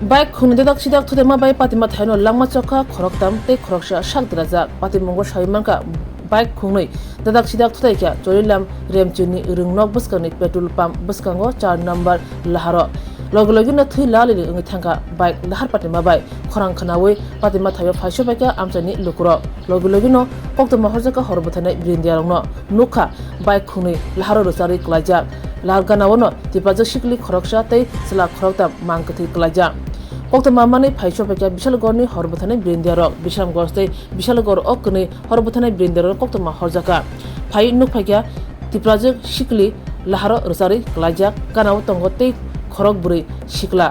Baik khung Dadaksidak Thuthaiwi bai patima thaino Langma Chokha khoroktam te khoroksha shakdrajak patimongo shaimanka baik khungnwi Dadaksidak Thuthaiwi chorilam remchuni rungnok buskangni petrol pump buskango 4 number laharo logologina thui lalili ungi thangka baik lahar patima bai khorang khanawi patima thayo phaisho baika amchani lukro logologino koktoma horjaka horbuthane brindiarongno nukha baik khungnwi laharo rosari klajak larganawono Twiprajwk Sikili khoroksha tei sila khoroktam mangkathi klajak koktoma mani phaisho baika bishalgorni horbuthane brindiarok bishamgor tei bishalgor okni horbuthane brindiarok koktoma horjaka phai nukphaikya Twiprajwk Sikili laharo rosari klajak kanao tongo tei khorok buri Sikla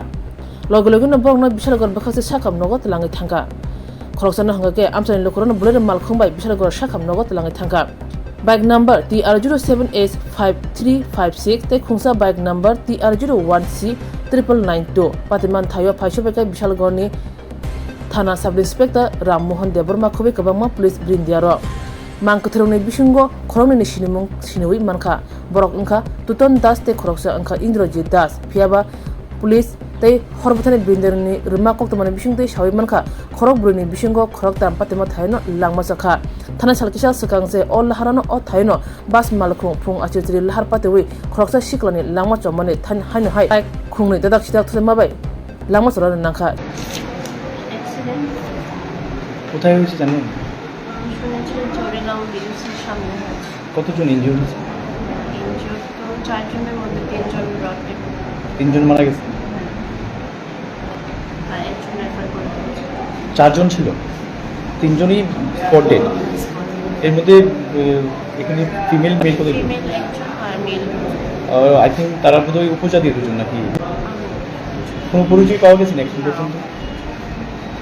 logologino borokno bishalgor bakhase sakam nogot langi thangka khoroksana hangake amchani lokorno bulere malkhungbai bishalgor sakam nogot langi thangka bike number TR07S5356 te khungsa bike number TR01C9992 patiman thayo phaisho beka bishalgorni thana sub inspector Ram Mohan Deborma khobe kabangma police brindiaro mangkathrongni bisingo Khoronwi sinimung siniwi manka borok ongkha Tuton Das te khoroksa ongkha Indrajit Das phiaba police tei horbuthani brindarni ruma koktomani bisingtei sawi manka khorok buruni bisingo khoroktam patima thaino Langma Chokha thana salkisa sakangse all laharano o thaino bas malkhung phung achitri lahar patewi khoroksa Siklani Langma chomani than haino hai khungni Dadaksidak Thuthaiwi bai Langma chora nangkha accident কোথায় হয়েছে জানেন? শুনেছি চোরেলাম বিরুসির সামনে হয়েছে। কতজন injure হয়েছে? Injure তো 4 জনের মধ্যে 3 জন ব্রডডেড 3 জন মারা গেছে আর একজন রেফার করে দিয়েছে। 4 জন ছিল, 3 জনই স্পট ডেড। এর মধ্যে এখানে ফিমেল মেল কতজন? ফিমেল একজন আর মেল আই থিঙ্ক তারা বোধহয় উপজাতীয় দুজন নাকি? কোনো পরিচয় পাওয়া গেছে না এখন পর্যন্ত?